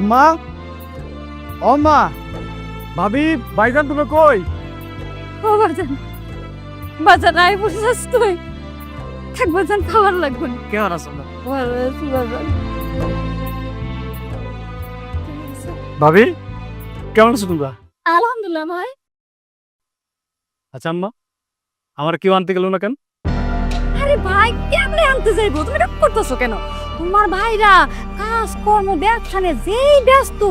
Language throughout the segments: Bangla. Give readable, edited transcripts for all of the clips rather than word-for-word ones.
আম্মা, ও মা, ভাবি, ভাইজান তুমি কই? ও বাজান, বাজান আয় বসেছিস তুই? থাক বাজান, খাবার লাগবে না। কেমন আছো? ভালো আছি বাজান। ভাবি, কেমন আছো তোমরা? আলহামদুলিল্লাহ ভাই। আচ্ছা আম্মা, আমার কেউ আনতে গেল না কেন? আরে ভাই, কেমনে আনতে যাইবো? তুমি এটা করতেছো কেন? তোমার ভাইরা কাজ কর্ম ব্যবসা নিয়ে যেই ব্যস্ত,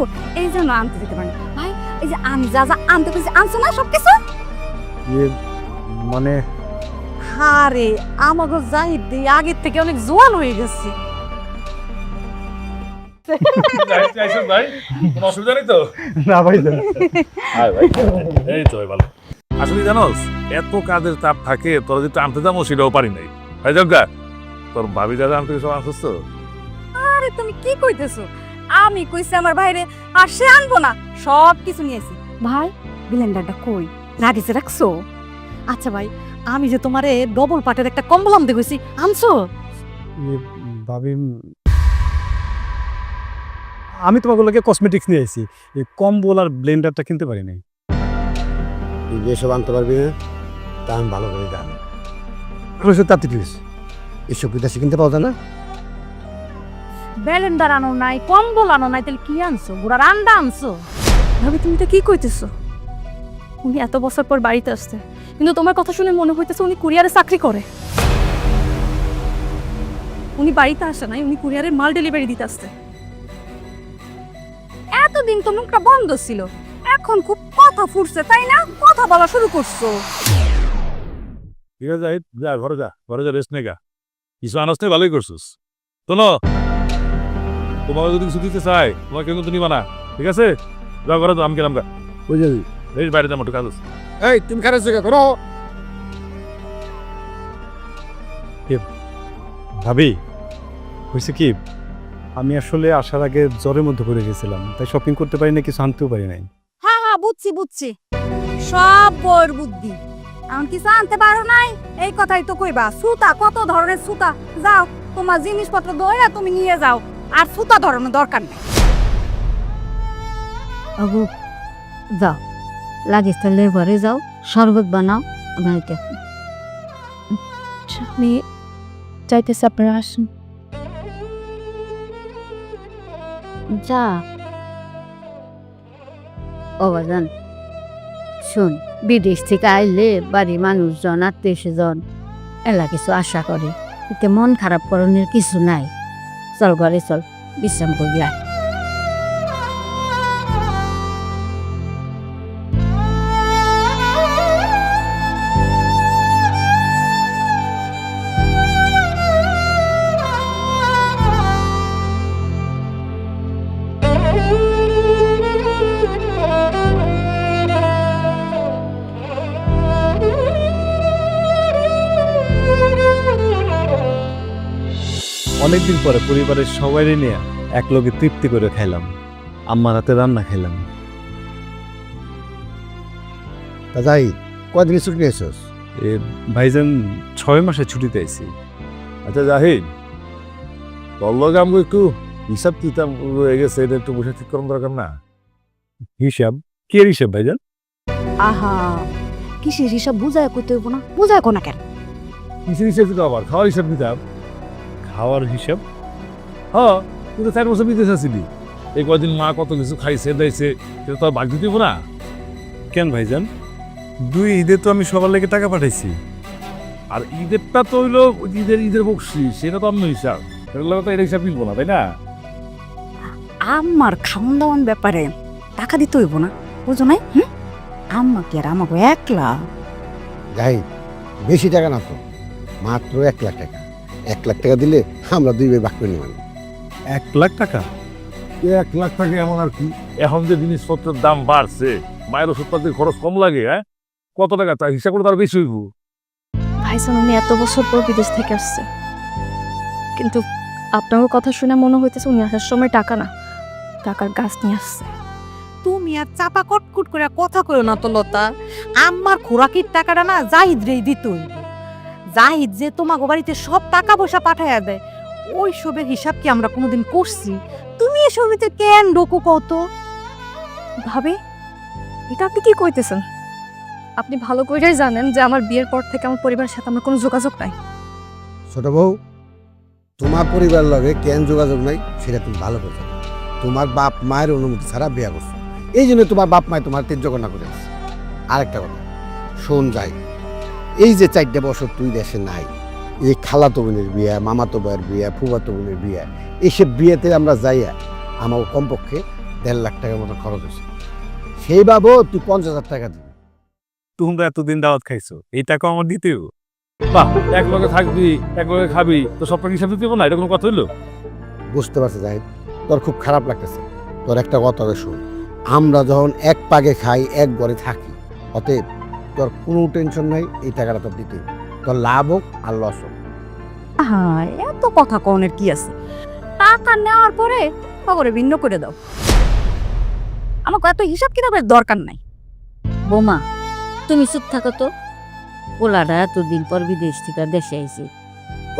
এই জন্য আনতে যেতে পারে না। ভাই, এই যে আমি যা যা আনতে পেরেছি, আনছো না সবকিছু? মানে আরে আমাকে জাহিদ দিয়ে আগের থেকে অনেক জোয়ান হয়ে গেছে। ভাই কোনো অসুবিধা নেই তো? না ভাইজান। এই তো ভালো। আসলে জানোস এত কাজের চাপ থাকে, তোরা যেটা আনতে যাবো সেটাও পারি নাই। ভাই জগা, তোর ভাবি দাদা আনতে সব আনছিস তো? আরে তুমি কি কইতেছো? আমি কইছি আমার ভাইরে, আর সে আনবো না, সব কিছু নিয়েছি। ভাই, ব্লেন্ডারটা কই? রাখিছে রাখছো? আচ্ছা ভাই, আমি যে তোমারে ডবল পাটের একটা কম্বল আনতে কইছি, আনছো? ভাবি, আমি তোমাগুলোকে কসমেটিক্স নিয়ে এসেছি, এই কম্বল আর ব্লেন্ডারটা কিনতে পারি নাই। তুই যেসব আনতে পারবি না তা আমি ভালো করে জানি। তাতে প্লিজ। এসব বিদেশে কিনতে পাওয়া যায় না। ব্লেন্ডার আনো নাই, কম্বল আনো নাই, তাহলে কি আনছো? বুড়ার আন্ডা আনছো? ভাবি, তুমি তো কি কইতেছো? উনি এত বছর পর বাড়িতে আসছে, কিন্তু তোমার কথা শুনে মনে হইতেছে উনি কুরিয়ারে চাকরি করে। উনি বাড়িতে আসে নাই, উনি কুরিয়ারের মাল ডেলিভারি দিতে আসছে। এতদিন তো মুখটা বন্ধ ছিল, এখন খুব কথা ফুটছে, তাই না? কথা বলা শুরু করছো। ঠিক আছে, যা ঘরে যা, ঘরে যা, রেস্ট নে গা। কিছু আনাস নেই, ভালোই করছিস। শোনো, তোমাকে যদি কিছু দিতে চাই, তোমাকে কিন্তু নিবা না, ঠিক আছে? যা ঘরে তো, আমি গেলাম গা। বুঝে যাবি। এই বাইরে যাবো, একটু কাজ আছে। এই তুমি খারাপ জায়গা করো। ভাবি, হয়েছে কি, আমি আসলে আসার আগে জ্বরের মধ্যে পড়ে গেছিলাম, তাই শপিং করতে পারি না, কিছু আনতেও পারি নাই। হ্যাঁ হ্যাঁ, বুঝছি বুঝছি, সব বউর বুদ্ধি। এখন কিছু আনতে পারো নাই, এই কথাই তো কইবা। সুতা, কত ধরনের সুতা, যাও তোমার জিনিসপত্র ধরে তুমি নিয়ে যাও, আর সুতা ধরানোর দরকার নেই। আবু, যাও লাগিস্তার লেবারে যাও, শরবত বানাও, আমাকে আমি চাইতেছি আপনারা আসুন। যা। অবাজান শোন, বিদেশ থেকে আইলে বাড়ি মানুষজন, আত্মীয় স্বজন এলা কিছু আশা করে, এতে মন খারাপ করণের কিছু নাই। চল ঘরে চল, বিশ্রাম করবি আয়। অনেকদিন পরে পরিবারের সবাই নিয়ে এক লগে তৃপ্তি করে খাইলাম, আম্মার হাতে রান্না খাইলাম। তা যাই, কয়দিন ছুটি নিয়েছস? ভাইজান 6 মাসে ছুটিতে আইছি। আচ্ছা জাহিদ, তোর লগে আমাকে একটু হিসাব কিতাব রয়ে গেছে, এটা একটু বসে ঠিক করার দরকার না? হিসাব? কি হিসাব ভাইজান? আহা, কিসের হিসাব বুঝায় করতে হইব না? বুঝায় কোনা কেন? কিসের হিসাব দিতে আবার? খাওয়ার হিসাব কিতাব? খাওয়ার হিসাব? হ্যাঁ, তুই তো 4 বছর বিদেশ আছিলি, এই কয়দিন মা কত কিছু খাইছে দাইছে, সেটা তো আর ভাগ দিতে হইব না? কেন ভাইজান, 2 ঈদে তো আমি সবার লেগে টাকা পাঠাইছি। আর ঈদেরটা তো হইলো ঈদের বকশি, সেটা তো অন্য হিসাব, সেগুলো তো এর হিসাব মিলবো না, তাই না? আমার খাওয়ান দাওয়ান ব্যাপারে টাকা দিতে হইব না, বুঝো নাই? আম্মা কি আর আমাকে একলা? যাই, বেশি টাকা না তো, মাত্র 1 লাখ টাকা। 1 লাখ টাকা দিলে আমরা 2 ভাই ভাগ করে নেব। 1 লাখ টাকা? 1 লাখ টাকা এমন আর কি, এখন যে জিনিসপত্রের দাম বাড়ছে, মায়ের ওষুধপাতির খরচ কম লাগে, হ্যাঁ? কত টাকা তা হিসাব করে তার বেশি হইব। ভাইজান উনি এত বছর পর বিদেশ থেকে আসছে, কিন্তু আপনার কথা শুনে মনে হইতেছে উনি আসার সময় টাকা না, টাকার গাছ নিয়ে আসছে। তুমি আর চাপা কটকুট করে কথা কইও না তো লতা। আমার খোরাকির টাকাটা না জাহিদ রেই দিত হইব। জাহিদ যে তোমাকে বাড়িতে সব টাকা পয়সা পাঠাইয়া দেয়, ওই সবের হিসাব কি আমরা কোনোদিন করছি? তুমি এসব ভিতরে কেন ঢোকো কত? ভাবি, এটা আপনি কি কইতেছেন? আপনি ভালো করেই জানেন যে আমার বিয়ের পর থেকে আমার পরিবারের সাথে আমার কোনো যোগাযোগ নাই। ছোট বউ, তোমার পরিবার লগে কেন যোগাযোগ নাই সেটা তুমি ভালো করে জানো। তোমার বাপ মায়ের অনুমতি ছাড়া বিয়া করছো, এই জন্য তোমার বাপ মায় তোমার ত্যায্যকন্যা করে আছে। আরেকটা কথা শোন যাই, এই যে 4 বছর তুই দেশে নাই, এই খালাতো বোনের বিয়া, মামাতো ভাইয়ের বিয়া, ফুফাতো বোনের বিয়া, এইসব বিয়েতে আমরা যাইয়া আমার কমপক্ষে 1.5 লাখ টাকার মতো খরচ হয়েছে। সেই ভাবো তুই 50,000 টাকা দিবি। তোমরা এতদিন দাওয়াত খাইছো, এই টাকা আমার দিতেও? বাহ, এক লগে থাকবি, এক লগে খাবি, তো সব টাকা হিসাব দিতে না, এটা কোনো কথা হইলো? বুঝতে পারছি জাহিদ, তোর খুব খারাপ লাগতেছে। তোর একটা কথা হবে শোন, আমরা যখন এক পাগে খাই, এক ঘরে থাকি, অতএব তোর কোনো টেনশন নাই, এই টাকাটা তোর দিতে হবে। তোর লাভ হোক আর লস হোক। হ্যাঁ, এত কথা কনের কি আছে? টাকা নেওয়ার পরে খবরে ভিন্ন করে দাও। আমার এত হিসাব কিতাবের দরকার নাই। বোমা, তুমি চুপ থাকো তো। পোলারা এতদিন পর বিদেশ থেকে দেশে আইছে,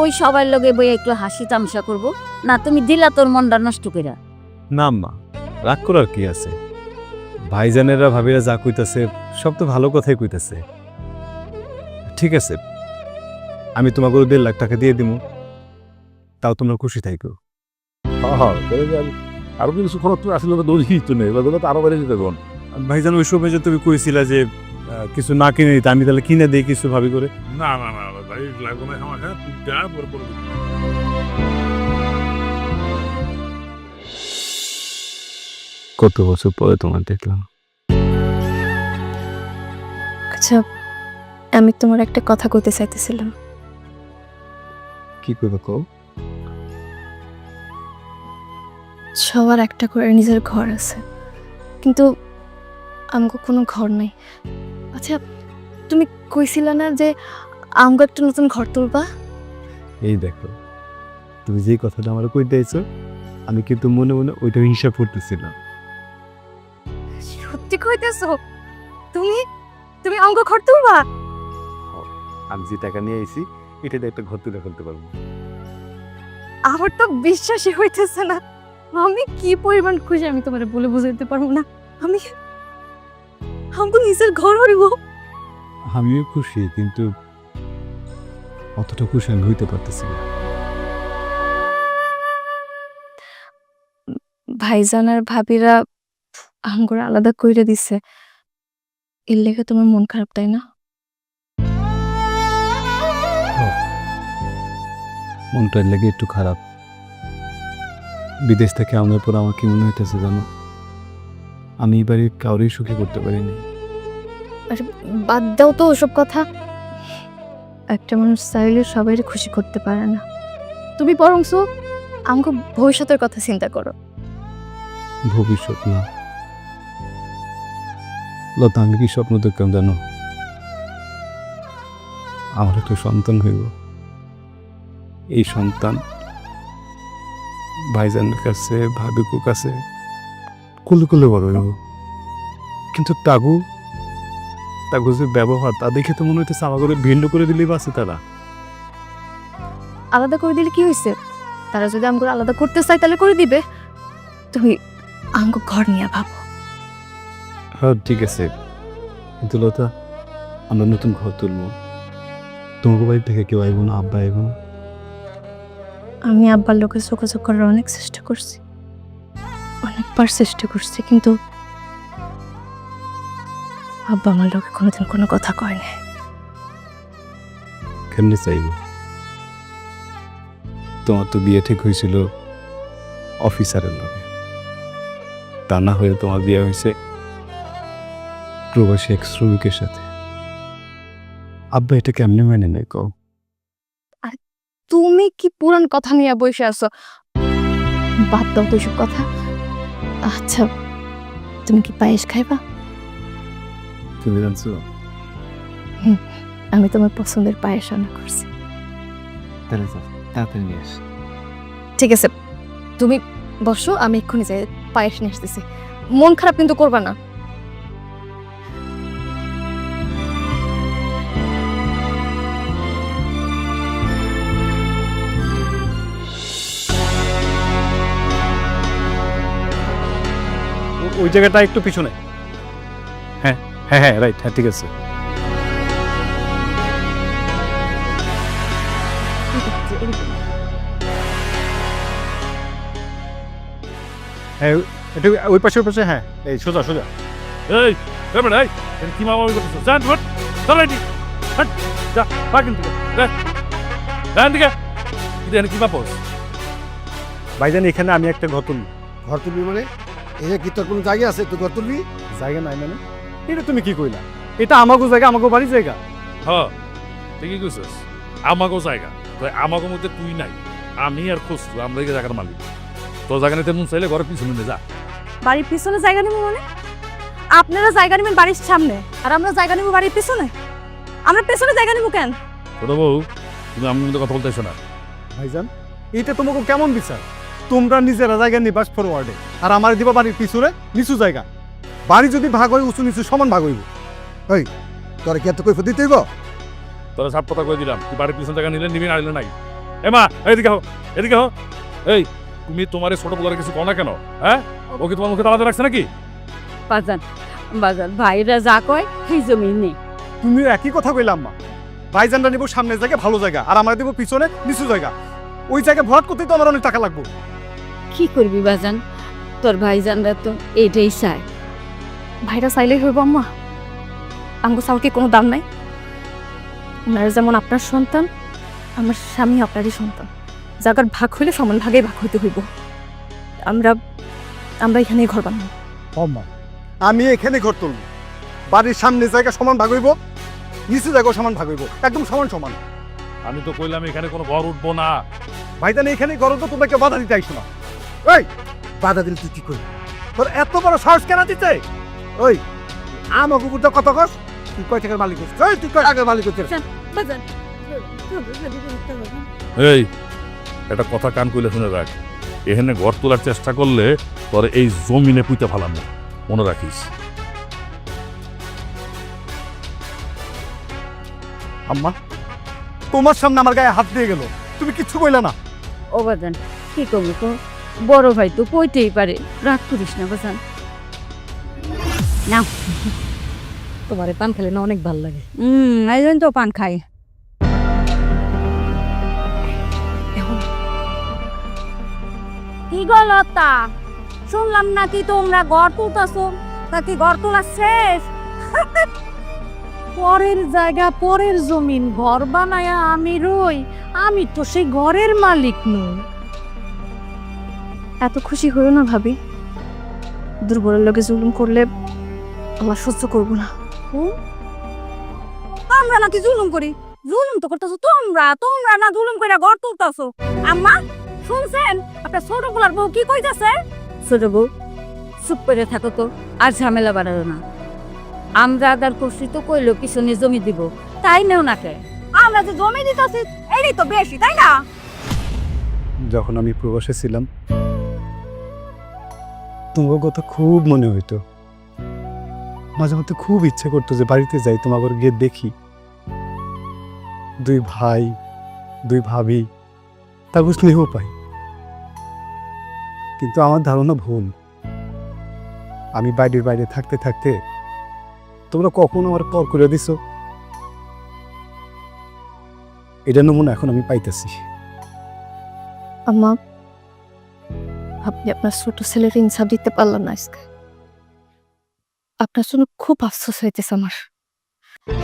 ওই সবার লগে বই একটু হাসি তামসা করবো না? তুমি দিলা তোর মনটা নষ্ট কইরা। না আম্মা, রাগ করার কি আছে? ভাইজানেরা ভাবিরা যা কইতাছে সব তো ভালো কথাই কইতাছে। ঠিক আছে, আমি তোমাকে 1.5 লাখ টাকা দিয়ে দিব, তাও তোমরা খুশি থাইকো। হ্যাঁ, আরো কিছু খরচ তো আসলে দোষই তো নেই, এবার তো আরো বেড়ে যেতে কোন। ভাইজান ওই সময় যে তুমি কইছিলা যে কিছু না কিনে দিতে, আমি তাহলে কিনে দিই কিছু ভাবি করে। না না না ভাই, লাগবে না আমার। হ্যাঁ, তুই যা, পরে পরে কত বছর পরে তোমার দেখলাম। আচ্ছা, আমি তোমার একটা কথা কইতে চাইতেছিলাম। কি করবে কও? সবার একটা করে নিজের ঘর আছে, কিন্তু আমগো কোনো ঘর নাই। আচ্ছা, তুমি কইছিলা না যে আমগো একটা নতুন ঘর তুলবা? এই দেখো, তুমি যে কথাটা আমার কইতে আইছো, আমি কিন্তু মনে মনে ওইটা হিসাব করতেছিলাম। সত্যি কইতেছো? তুমি তুমি অঙ্গ ঘর তুলবা? আমি যে টাকা নিয়ে আইছি, এটা দিয়ে একটা ঘর তুলে ফেলতে পারবো। আমার তো বিশ্বাসই হইতেছে না। আমি কি পরিমাণ খুশি, আমি তোমারে বলে বুঝাইতে পারবো না। আমি আমাকে নিজের ঘর হইব। আমিও খুশি, কিন্তু অতটা খুশি আমি হইতে পারতেছি না। ভাইজান আর ভাবিরা আমগোরা আলাদা কইরা দিছে, এর লেগে তোমার মন খারাপ, তাই না? মনটার লেগে একটু খারাপ। বিদেশ থেকে আনার পর আমার কি মনে হইতেছে জানো, আমি এবারে কাউরেই সুখী করতে পারিনি। আরে বাদ দাও তো ওসব কথা। একটা মানুষ চাইলে সবাই খুশি করতে পারে না। তুমি বরংস আমাকে ভবিষ্যতের কথা চিন্তা করো। ভবিষ্যৎ না লতা, আমি কি স্বপ্ন দেখতাম জানো, আমার একটা সন্তান হইব। এই সন্তান ভাইজানের কাছে, ভাবিকুর কাছে কুলে কুলে বড় হইব। কিন্তু তাগু যে ব্যবহার, তা দেখে তো মনে হইতেছে আমার করে ভিন্ন করে দিলেই বাঁচে তারা। আলাদা করে দিলে কি হয়েছে? তারা যদি আমাকে আলাদা করতে চায় তাহলে করে দিবে। তুমি আমাকে ঘর নিয়ে ভাবো। হ্যাঁ ঠিক আছে, কিন্তু লতা, আমরা নতুন ঘর তুলবো, তোমাকে বাড়ি থেকে কেউ আইব না, আব্বা আইব না। আমি আব্বার লোকের যোগাযোগ করার অনেক চেষ্টা করছি, অনেকবার চেষ্টা করছি, কিন্তু আব্বা আমার লোকে কোনোদিন কোনো কথা কয় না। কেমনে চাইব? তোমার তো বিয়ে ঠিক হয়েছিল অফিসারের লগে, তা না হয়ে তোমার বিয়ে হয়েছে প্রবাসী এক শ্রমিকের সাথে। আব্বা এটা কেমনে মেনে নেয় কও? তুমি কি পুরান কথা নিয়ে বসে আছো? বাদ দাও তো সব কথা। আচ্ছা, তুমি কি পায়েস খাইবা? তুমি জানছো? আমি তোমার পছন্দের পায়েস রান্না করছি। তাহলে তাড়াতাড়ি নিয়ে আস। ঠিক আছে, তুমি বসো, আমি এক্ষুনি যাই পায়েস নিয়ে আসতেছি। মন খারাপ কিন্তু করবা না। ওই জায়গাটা একটু পিছনে। হ্যাঁ হ্যাঁ হ্যাঁ, রাইট, হ্যাঁ ঠিক আছে। হ্যাঁ একটু ওই পাশে, ওই পাশে, হ্যাঁ এই সোজা সোজা। এই এবার এই এটা কি মামা করতেছ? জান হট চল এটি হট যা পাকিন থেকে জান দিকে এটা কি বাপস? ভাইজান এখানে আমি একটা ঘর তুলব। ঘর তুলবি মানে এই কি তোর কোনো জায়গা আছে তুই ঘর তুলবি? জায়গা নাই মানে? এটা তুমি কি কইলা? এটা আমাগো জায়গা, আমাগো বাড়ির জায়গা। হ্যাঁ ঠিকই কইছিস, আমাগো জায়গা। তাই আমাগো মধ্যে তুই নাই, আমি আর খুশু আমরা এই জায়গার মালিক। তোর জায়গা নিতে মন চাইলে ঘরের পিছনে নিয়ে যা। বাড়ির পিছনে জায়গা নিব মানে? আপনারা জায়গা নেবেন বাড়ির সামনে আর আমরা জায়গা নিব বাড়ির পিছনে? আমরা পেছনে জায়গা নিব কেন? ছোট বউ তুমি আমার মধ্যে কথা বলতেছো না। ভাইজান এটা তোমাকে কেমন বিচার? তোমরা নিজেরা জায়গা নিবাস ফরওয়ার্ডে আর আমার দিবা বাড়ির পিছনে নিচু জায়গা। বাড়ি যদি ভাগ হয় উঁচু নিচু সমান ভাগ হইব। ওই তোর কি এত কৈফত দিতে হইব? তোরা সাপ কথা কয়ে দিলাম, তুই বাড়ির পিছনে জায়গা নিলে নিবি, না নিলে নাই। এমা এদিকে হো, এদিকে হো। এই তুমি তোমার এই ছোট বলার কিছু কও না কেন? হ্যাঁ ও কি তোমার মুখে তালাতে রাখছে নাকি? বাজান বাজান ভাইরা যা কয় সেই জমি নেই। তুমি একই কথা কইলাম মা। ভাইজানটা নিব সামনের জায়গা ভালো জায়গা আর আমরা দিব পিছনে নিচু জায়গা। ওই জায়গা ভরাট করতেই তো আমার অনেক টাকা লাগবে। কি করবি বাজান, তোর ভাইজানরা তো এইটাই চায়। ভাইরা চাইলেই হইব আম্মা? আমগো চাওয়ার কি কোনো দাম নাই? ওনারা যেমন আপনার সন্তান, আমার স্বামী আপনারই সন্তান। জায়গার ভাগ হইলে সমান ভাগেই ভাগ হইতে হইব। আমরা আমরা এখানেই ঘর বানাবো। মা আমি এখানে ঘর তুলব। বাড়ির সামনে জায়গা সমান ভাগ হইব, নিচু জায়গা সমান ভাগ হইব, একদম সমান সমান। আমি তো কইলাম এখানে কোনো ঘর উঠবো না। ভাইজান এখানে ঘর তো তোমাকে বাধা দিতে আইসো না। এই বাধা দিলে তুই কি করবি? তোর এত বড় সাহস কেন দিতে? ওই আমাকে বুঝতে কত কর? তুই কয় টাকার মালিক হচ্ছিস? এই তুই কয় টাকার মালিক হচ্ছিস? বাজান এই একটা কথা কান কইলে শুনে রাখ, এখানে ঘর তোলার চেষ্টা করলে তোর এই জমিনে পুঁতে ফালাম না, মনে রাখিস। আম্মা তোমার সামনে আমার গায়ে হাত দিয়ে গেল, তুমি কিচ্ছু কইলা না। ও বাজান কি করবো তো, বড় ভাই তো কইতেই পারে, রাগ করিস না বাজান। না তোমার পান খেলে না অনেক ভালো লাগে। এই জন্য তো পান খাই। কি গো লতা, শুনলাম নাকি তোমরা ঘর তুলতাছো? নাকি ঘর তোলা শেষ? পরের জায়গা পরের জমিন ঘর বানায়া আমি রই, আমি তো সেই ঘরের মালিক নই। এত খুশি হইও না ভাবি। দুর্বলের লোকে জুলুম করলে আমার সহ্য করবো না। আমরা নাকি জুলুম করি? জুলুম তো করতেছো তোমরা, তোমরা না জুলুম করে ঘর তুলতাছো। আম্মা শুনছেন আপনার ছোট পোলার বউ কি কইতাছে? ছোট বউ চুপ করে থাকো তো, আর ঝামেলা বাড়ালো না। আমরা আদার করছি তো কইলো পিছনে জমি দিব, তাই নেও নাকে। আমরা যে জমি দিতেছি এটাই তো বেশি, তাই না? যখন আমি প্রবাসে ছিলাম তোমার কথা খুব মনে হইতো। মাঝে মধ্যে খুব ইচ্ছে করতো যে বাড়িতে যাই, তোমার গিয়ে দেখি। দুই ভাই দুই ভাবি, তা স্নেহ পাই। কিন্তু আমার ধারণা ভুল। আমি বাইরের বাইরে থাকতে থাকতে তোমরা কখনো আমার পর করে দিছো, এটা নমুনা এখন আমি পাইতেছি। আম্মা আপনি আপনার ছোট ছেলের ইনসাফ দিতে পারলাম না আজকে। আপনার জন্য খুব আফসোস হইতেছে আমার।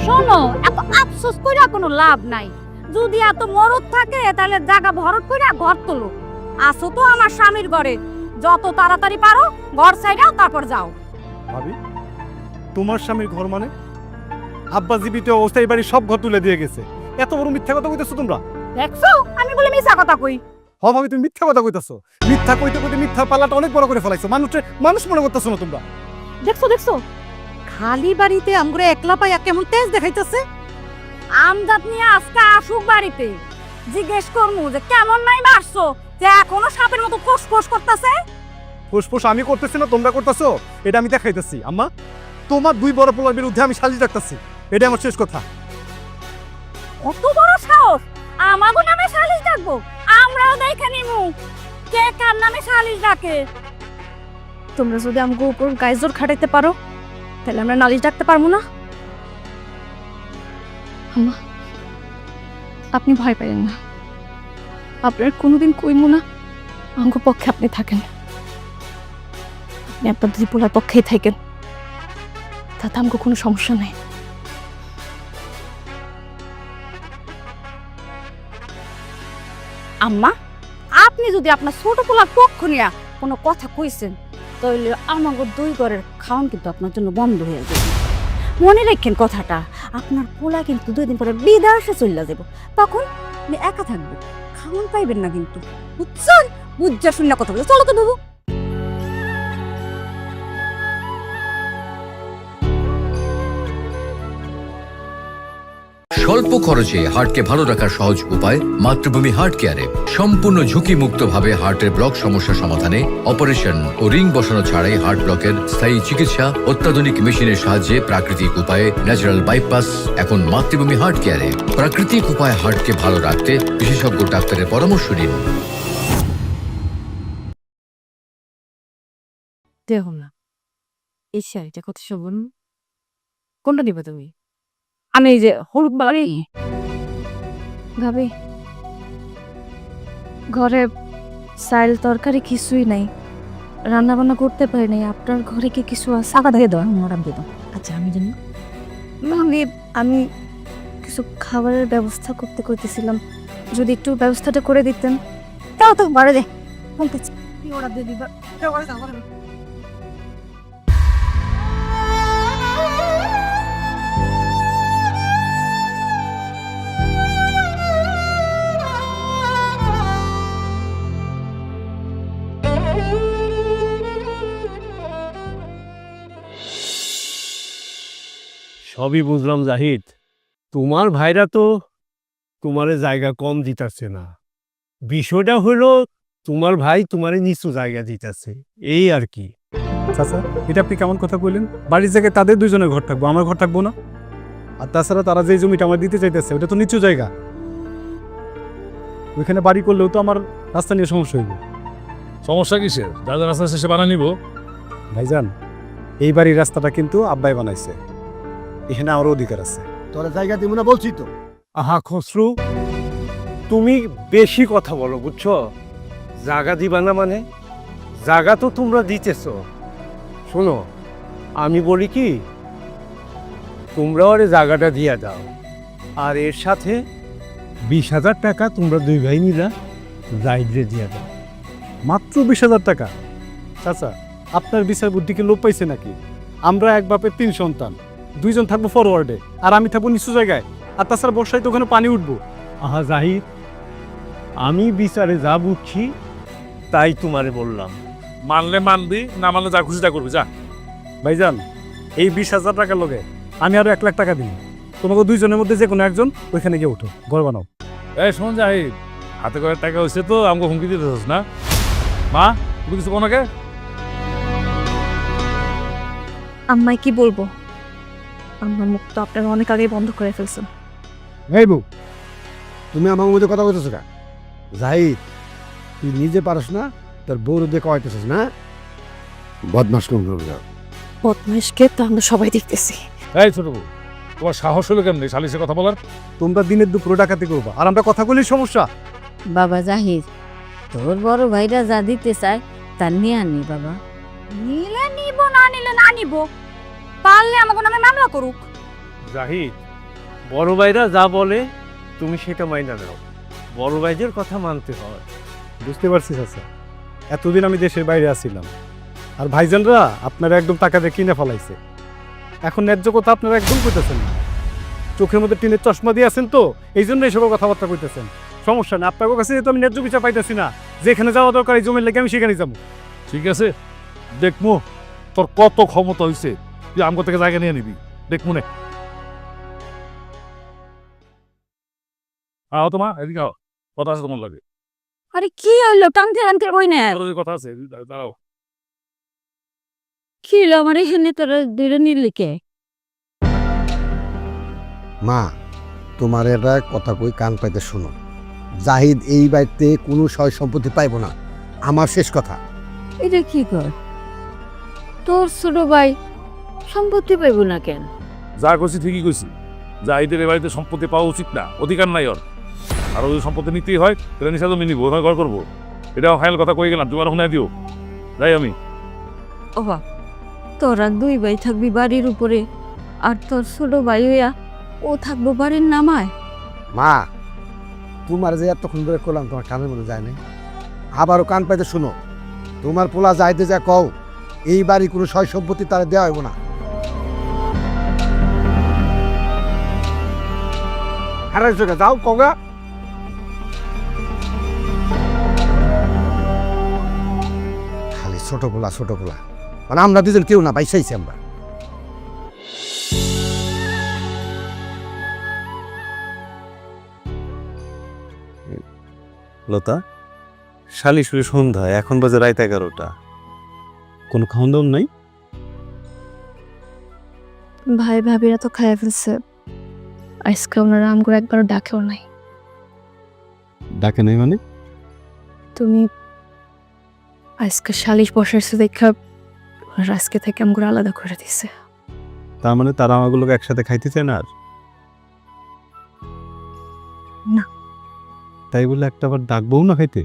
শোনো, এত আফসোস কইরা কোনো লাভ নাই। যদি এত মরদ থাকে তাহলে জায়গা ভরট কইরা ঘর তোলো। আসো তো আমার স্বামীর ঘরে, যত তাড়াতাড়ি পারো ঘর সাইডাও, তারপর যাও। ভাবি তোমার স্বামীর ঘর মানে? আব্বা জীবিত অবস্থায় বাড়ি সব ঘর তুলে দিয়ে গেছে, এত বড় মিথ্যা কথা কইতেছো তোমরা? দেখছো আমি বলে মিছা কথা কই? হ ভাবি তুমি মিথ্যা কথা কইতেছো। মিথ্যা কইতে কইতে মিথ্যা পাল্লাটা অনেক বড় করে ফেলাইছো। মানুষ মনে করতেছো না তোমরা? দেখছো দেখছো খালি বাড়িতে আমগরে একলা পাইয়া কেমন তেজ দেখাইতেছে। আমজাদ নিয়ে আজকে আসুক বাড়িতে, জিজ্ঞেস করমু যে কেমন নাই মারছো, যে এখনো সাপের মতো ফোঁস করতেছে। ফুসফুস আমি করতেছি না, তোমরা করতেছো, এটা আমি দেখাইতেছি। আম্মা তোমার দুই বড় পোলার বিরুদ্ধে আমি সালিশ রাখতেছি, এটা আমার শেষ কথা। কত বড় সাহস, আমাগো নামে সালিশ ডাকবো? আমরাও দেখে নিমু কে কার নামে সালিশ ডাকে। তোমরা যদি আমাকে উপর গায়ে জোর খাটাইতে পারো তাহলে আমরা নালিশ ডাকতে পারবো না। আম্মা, আপনি ভয় পাইলেন না, আপনার কোনোদিন কইমু না আমাকে পক্ষে আপনি থাকেন, আপনি আপনার দুই পোলার পক্ষেই থাকেন, তাতে আমাকে কোনো সমস্যা নেই। আম্মা, আপনি যদি আপনার ছোট পোলার পক্ষ নিয়ে কোনো কথা কইছেন তাহলে আমাকে দুই ঘরের খাওয়ান কিন্তু আপনার জন্য বন্ধ হয়ে যাবে। মনে রাখেন কথাটা, আপনার পোলা কিন্তু 2 দিন পরে বিদেশে চলে যাব, তখন আপনি একা থাকবেন, খাওয়ান পাইবেন না কিন্তু, বুঝছেন? বুঝা শুনে কথা বলে চলো তো বাবু। স্বল্প খরচে হার্টকে ভালো রাখার সহজ উপায় মাতৃভূমি হার্ট কেয়ারে। সম্পূর্ণ ঝুঁকি মুক্তভাবে হার্টের ব্লক সমস্যা সমাধানে অপারেশন ও রিং বসানো ছাড়াই হার্ট ব্লকের স্থায়ী চিকিৎসা অত্যাধুনিক মেশিনের সাহায্যে প্রাকৃতিক উপায়ে ন্যাচারাল বাইপাস এখন মাতৃভূমি হার্ট কেয়ারে। প্রাকৃতিক উপায়ে হার্টকে ভালো রাখতে বিশেষজ্ঞ ডাক্তারের পরামর্শ নিন। দেখো না এই শাড়িটা কত শোভন, কোনটা নিবে তুমি? আমি এই যে হলুদ বাড়ি ভাবি, ঘরে চাইল তরকারি কিছুই নাই, রান্না বান্না করতে পারি নাই, আপনার ঘরে কি কিছু আছে? টাকা দিয়ে দাও, মোড়াম দিয়ে দাও। আচ্ছা আমি জানি আমি কিছু খাবারের ব্যবস্থা করতে করতেছিলাম, যদি একটু ব্যবস্থাটা করে দিতেন। তাও তো বাড়ে দে বলতেছি ওরা দিয়ে দিবা। সবই বুঝলাম জাহিদ, তোমার ভাইরা তো তোমারে জায়গা কম দিতেছে না। বিষয়টা হলো তোমার ভাই তোমারে নিচু জায়গা দিতেছে, এই আর কি। চাচা, এটা আপনি কেমন কথা বললেন? বাড়ির জায়গায় তাদের দুজনের ঘর থাকবো, আমার ঘর থাকবো না? আর তাছাড়া তারা যে জমিটা আমার দিতে চাইতেছে ওটা তো নিচু জায়গা, ওইখানে বাড়ি করলেও তো আমার রাস্তা নিয়ে সমস্যা হইব। সমস্যা কিসের? যাদের রাস্তা শেষে বানা নিব। ভাইজান, এই বাড়ির রাস্তাটা কিন্তু আব্বাই বানাইছে, এখানে আমারও অধিকার আছে। তোরা জায়গা দিব না বলছি তো। আহা খসরু, তুমি বেশি কথা বলো বুঝছো? জায়গা দিবা না মানে? জায়গা তো তোমরা দিতেছ। শোনো, আমি বলি কি, তোমরা ওরে জায়গাটা দিয়ে দাও, আর এর সাথে 20,000 টাকা তোমরা দুই ভাই মিলা জাহিদরে দিয়ে দাও। মাত্র 20,000 টাকা? চাচা, আপনার বিচার বুদ্ধি কি লোপ পাইছে নাকি? আমরা এক বাপের 3 সন্তান, 2 জন থাকবো ফরওয়ার্ডে আর আমি থাকবো নিচু জায়গায়, আর তাছাড়া বর্ষায় তো ওখানে পানি উঠবো। আহা জাহিদ, আমি বিচারে যা বুঝছি তাই তোমারে বললাম। মানলে মানবি, না মানলে যা খুশি তা করবি, যা। ভাইজান, এই 20,000 টাকার লগে আমি আরো 1 লাখ টাকা দিই, তোমাকে 2 জনের মধ্যে যে কোনো একজন ওইখানে গিয়ে উঠো, ঘর বানাও। এই শোন জাহিদ, হাতে করে টাকা হয়েছে তো আমাকে হুমকি দিতেছিস না? মা, তুমি কিছু কোনোকে? আম্মাই কি বলবো, আমার মুখ তো আপনারা অনেক আগেই বন্ধ করে ফেলছেন। এই বউ, তুমি আমার মধ্যে কথা বলতেছো কা? জাহিদ, তুই নিজে পারস না, তোর বউর দিয়ে কয়তেছিস না? বদমাস কম করবি না। বদমাইশকে তো আমরা সবাই দেখতেছি। এই ছোট বউ, তোমার সাহস হলো কেমনি সালিশে কথা বলার? তোমরা দিনের দুপুরে ডাকাতি করবা আর আমরা কথা বলি, সমস্যা? বাবা জাহিদ, তোর বড় ভাইরা যা দিতে চায় তা নিয়ে আনি বাবা। নিলে নিব, না নিলে না নিব, পারলে আমাকে নামে মামলা করুক। জাহিদ, বড় ভাইরা যা বলে তুমি সেটা মাইনা নাও, বড় ভাইদের কথা মানতে হয়। বুঝতে পারছি চাচা, এতদিন আমি দেশের বাইরে আসছিলাম আর ভাইজানরা আপনারা একদম টাকা দিয়ে কিনে ফেলাইছে, এখন ন্যায্য কথা আপনারা একদম কইতেছেন না। চোখের মধ্যে টিনের চশমা দিয়ে আছেন তো এই জন্য এইসব কথাবার্তা কইতেছেন। সমস্যা না, আপনার কাছে যেহেতু আমি ন্যায্য বিচার পাইতেছি না, যেখানে যাওয়া দরকার এই জমির লেগে আমি সেখানে যাবো। ঠিক আছে, দেখমু তোর কত ক্ষমতা হয়েছে, তুই আমগো থেকে জায়গা নিয়ে নিবি, দেখমু নে। আও তোমা, এদিকে আও, কথা আছে তোমার লাগে। আরে কি হইলো, টানতে টানতে কই না? কথা আছে, দাঁড়াও। কি হইলো আমার এখানে তোরা দুইটা নিলিকে? মা, তোমার এটা কথা কই কান পাইতে শোনো। জাহিদ এই বাড়িতে কোনো সয় সম্পত্তি পাইব না, আমার শেষ কথা। এটা কি কর? তোর ছোট ভাই সম্পত্তি পাইব না কেন? যা করছি ঠিকই কইছি, জাহিদের এ বাড়িতে সম্পত্তি পাওয়া উচিত না, অধিকার নাই ওর। আর যদি সম্পত্তি নিতেই হয় তাহলে নিশা জমি নিবো, ওখানে ঘর করবো। এটাও ফাইনাল কথা কই গেলাম, তোমার শুনে দিও। যাই আমি। ওবা, তোরা দুই ভাই থাকবি বাড়ির উপরে, আর তোর ছোট ভাই হইয়া ও থাকবো বাড়ির নামায়। মা, তোমার যে এতক্ষণ ধরে করলাম তোমার কানের মধ্যে যায় নাই? আবারও কান পাইতে শুনো, তোমার পোলা যাইতে যা কও, এই বাড়ি কোনো সয় সম্পত্তি তারা দেওয়া হইব না। হারাই চোখে যাও কগা। খালি ছোট পোলা মানে আমরা দুজন কেউ না, বাইসাইছি আমরা। লতা, শালি শুয়ে সন্ধ্যা, এখন বাজে রাত 11টা, কোনো খাওয়ান দাওয়ান নাই? ভাই ভাবিরা তো খাইয়া ফেলছে, আজকে ওনারা আমগো একবারও ডাকেও নাই। ডাকে নাই মানে? তুমি আজকে সালিশ বসাইছো দেখা ওনারা আজকে থেকে আমগো আলাদা করে দিছে। তার মানে তারা আমাগুলোকে একসাথে খাইতে চায় না আর? না। তাই বলে একটা বার ডাকবো না খাইতে?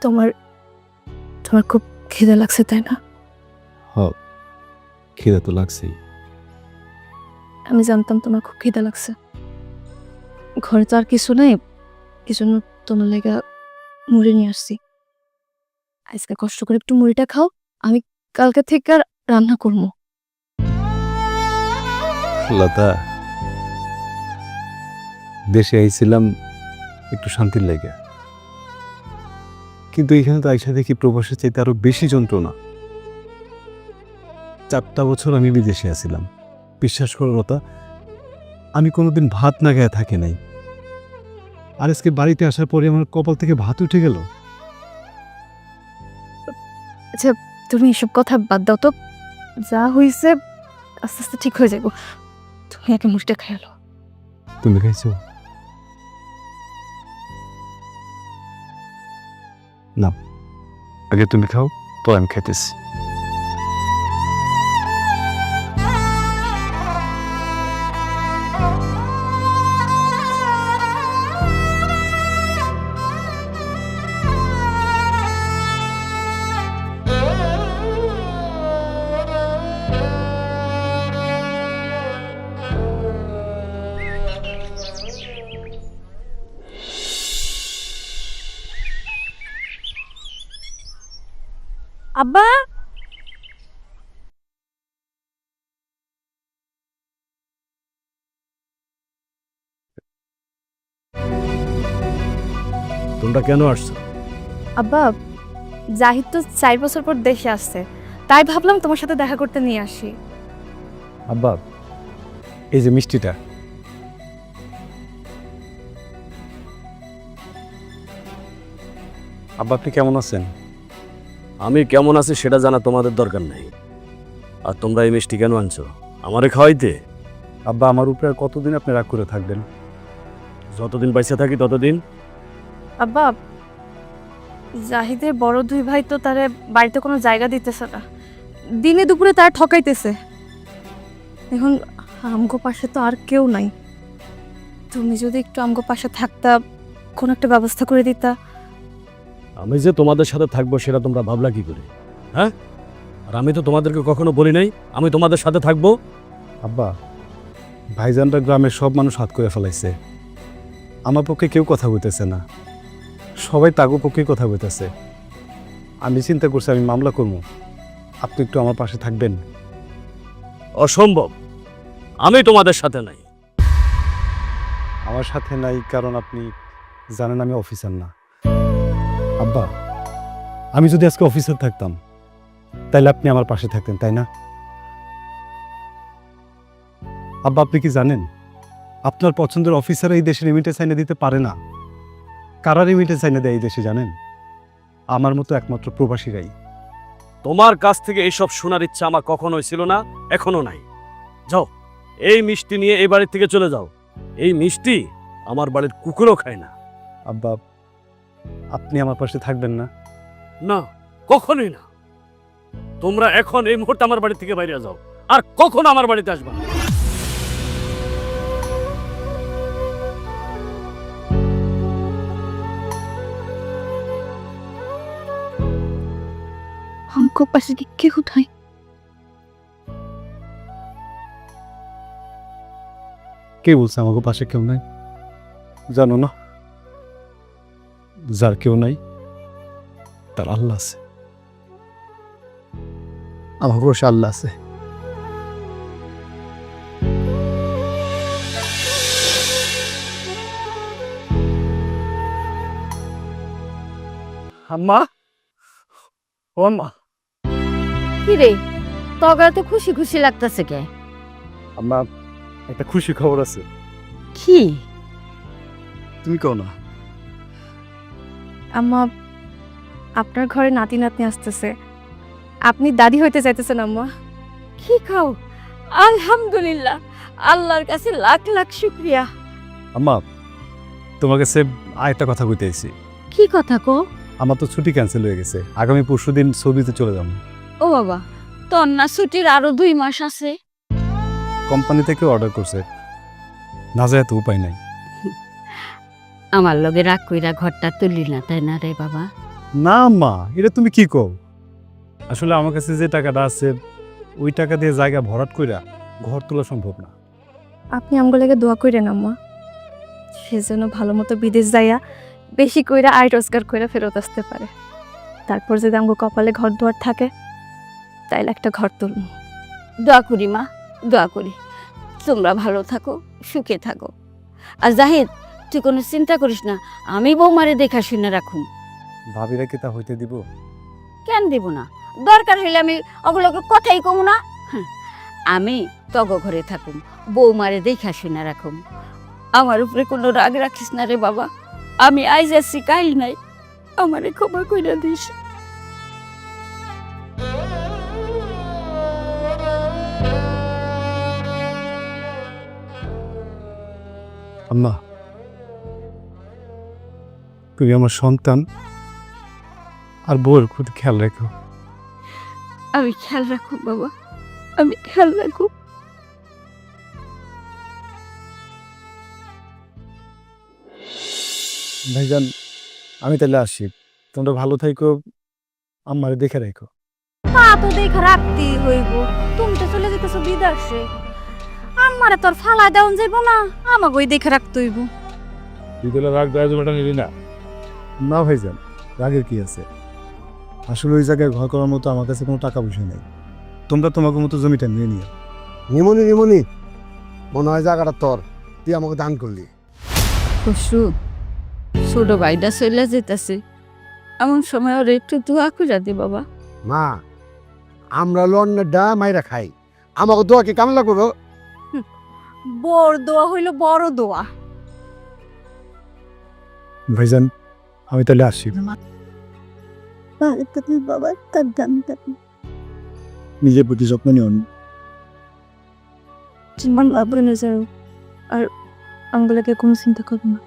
তোমার খুব খিদে লাগছে তাই না? খিদে তো লাগছেই। আমি জানতাম তোমার খুব খিদে লাগছে। ঘরে তো আর কিছু নেই, এই জন্য তোমার লেগা মুড়ি নিয়ে আসছি। আজকে কষ্ট করে একটু মুড়িটা খাও, আমি কালকে থেকে আর রান্না করবো। লতা, দেশে আইছিলাম একটু শান্তির লেগে, কিন্তু এখানে তো আইসা দেখি প্রবাসের চাইতে আরো বেশি যন্ত্রণা। 4টা বছর আমি বিদেশে আছিলাম, বিশ্বাস করো লতা, আমি কোনোদিন ভাত না খেয়ে থাকি নাই। আর আজকে বাড়িতে আসার পরে আমার কপাল থেকে ভাত উঠে গেল। আচ্ছা, তুমি এসব কথা বাদ দাও তো, যা হয়েছে আস্তে আস্তে ঠিক হয়ে যাবো। তুমি আগে মুড়িটা খেয়ালো। তুমি খাইছো? না, আগে তুমি খাও, তো আমি খাইতেছি। আব্বা, তোমরা কেন আসছো? আব্বা, জাহিদ তো 4 বছর পর দেশে আসছে, তাই ভাবলাম তোমার সাথে দেখা করতে নিয়ে আসি। আব্বা, এই যে মিষ্টিটা, আব্বা আপনি কেমন আছেন? আমি কেমন আছি সেটা জানা তোমাদের দরকার নাই। আর তোমরা এই মিষ্টি কেন আনছো? আমারে খাওয়াইতে? আব্বা, আমার উপরে আর কতদিন আপনি রাগ করে থাকবেন? যতদিন বাইসা থাকি ততদিন। আব্বা, জাহিদের বড় 2 ভাই তো তারে বাড়িতে কোনো জায়গা দিতেছে না, দিনে দুপুরে তার ঠকাইতেছে। এখন আমগো পাশে তো আর কেউ নাই, তুমি যদি একটু আমগো পাশে থাকতা, কোন একটা ব্যবস্থা করে দিতা। আমি যে তোমাদের সাথে থাকবো সেটা তোমরা ভাবলা কি করে? হ্যাঁ, আর আমি তো তোমাদেরকে কখনো বলি নাই আমি তোমাদের সাথে থাকবো। আব্বা, ভাইজানরা গ্রামের সব মানুষ হাত করে ফেলাইছে, আমার পক্ষে কেউ কথা বলতেছে না, সবাই তাগো পক্ষেই কথা বলতেছে। আমি চিন্তা করছি আমি মামলা করবো, আপনি একটু আমার পাশে থাকবেন? অসম্ভব, আমি তোমাদের সাথে নাই। আমার সাথে নাই কারণ আপনি জানেন আমি অফিসার না। আব্বা, আমি যদি আজকে অফিসার থাকতাম তাইলে আপনি আমার পাশে থাকতেন, তাই না? আব্বা, আপনি কি জানেন আপনার পছন্দের অফিসার এই দেশে রেমিটেন্স আইনে দিতে পারে না? কারা রেমিটেন্স আইনে দেয় এই দেশে জানেন? আমার মতো একমাত্র প্রবাসীরাই। তোমার কাছ থেকে এইসব শোনার ইচ্ছা আমার কখনোই ছিল না, এখনো নাই। যাও, এই মিষ্টি নিয়ে এই বাড়ির থেকে চলে যাও। এই মিষ্টি আমার বাড়ির কুকুরও খায় না। আব্বা, আপনি আমার পাশে থাকবেন না? না, কখনোই না। তোমরা এখন এই মুহূর্তে আমার বাড়ি থেকে বাইরে যাও, আর কখনো আমার বাড়িতে আসবা না। हमको पास के उठाई কে বলছে আমাকে পাশে কেউ নাই? জানো না, যার কেউ নাই তার আল্লাহ আছে। আমার ভরসা আল্লাহ আছে। আম্মা, ও আম্মা, কি রে, তগা তো খুশি খুশি লাগতেছে কে? আম্মা, একটা খুশি খবর আছে। কি? তুমি কও না। আম্মা, আপনার ঘরে নাতি নাতনি আসতেছে, আপনি দাদি হইতে চাইতেছেন আম্মা। কি খাও? আলহামদুলিল্লাহ, আল্লাহর কাছে লাখ লাখ শুকরিয়া। আম্মা, তোমার কাছে আরেকটা কথা কইতে আইছি। কি কথা কো? আমার তো ছুটি ক্যান্সেল হয়ে গেছে, আগামী পরশুদিন সৌদিতে চলে যাবো। ও বাবা, তোর না ছুটির আরো 2 মাস আছে। কোম্পানি থেকে অর্ডার করছে, না যায় তো উপায় নাই। আমার লগে রাগ কইরা ঘরটা তুলি না, তাই না রে বাবা? না আম্মা, এটা তুমি কি কও? আসলে আমার কাছে যে টাকাটা আছে ওই টাকা দিয়ে জায়গা ভরাট কইরা ঘর তোলা সম্ভব না। আপনি আমগুলোকে দোয়া কইরেন আম্মা, সেজন্য ভালো মতো বিদেশ যাইয়া বেশি কইরা আয় রোজগার কইরা ফেরত আসতে পারে। তারপর যদি আমগো কপালে ঘর দুয়ার থাকে তাইলে একটা ঘর তুলুন। দোয়া করি মা, দোয়া করি তোমরা ভালো থাকো, সুখে থাকো। আর জাহিদ, তুই কোনো চিন্তা করিস না, আমি বৌমারে দেখা শুনে রাখুম। ভাবিরা কি তা হইতে দিব? কেন দিব না? দরকার হইলে আমি ওগুলোকে কথাই কম না। আমি তগ ঘরে থাকুম, বৌমারে দেখা শুনে রাখুম। আমার উপরে কোনো রাগ রাখিস না রে বাবা, আমি আইজ আসছি কাইল নাই, আমারে ক্ষমা কইরা দিস। আম্মা, তুমি আমার সন্তান আর বউয়ের প্রতি খেয়াল রেখো। আমি খেয়াল রাখুম বাবা, আমি খেয়াল রাখুম। ভাইজান, আমি তাহলে আসি, তোমরা ভালো থাইকো, আমারে দেখে রাখো। তা তো দেখা রাখতেই হইব, তুমি তো চলে যেতেছো বিদেশে, আমারে তোর ফালা দেওয়া যাইব না, আমাকে ওই দেখে রাখতে হইব। তুই তাহলে রাগ দেয় জমিটা নিবি না? না ভাইজান, রাগের কি আছে? আসলে ওই জায়গায় ঘর করার মতো আমার কাছে কোনো টাকা পয়সা নেই। তোমরা তোমাকে মতো জমিটা নিয়ে নিও। নিমনি নিমনি, মনে হয় জায়গাটা তোর, তুই আমাকে দান করলি। খুশু, ছোট ভাইটা চলে যেতেছে, এমন সময় ওর একটু দোয়া করে দি বাবা। মা, আমরা লন্ডনের ডা মাইরা খাই, আমাকে দোয়া কি কামলা করবো? বড় দোয়া হইল বড় দোয়া। ভাইজান, আমি তাহলে আসি। বাবা তার দাম নিজের প্রতি যত্ন নিও। চিন্তা লাভরে না যাও, আর আমগুলোকে কোনো চিন্তা করবো না।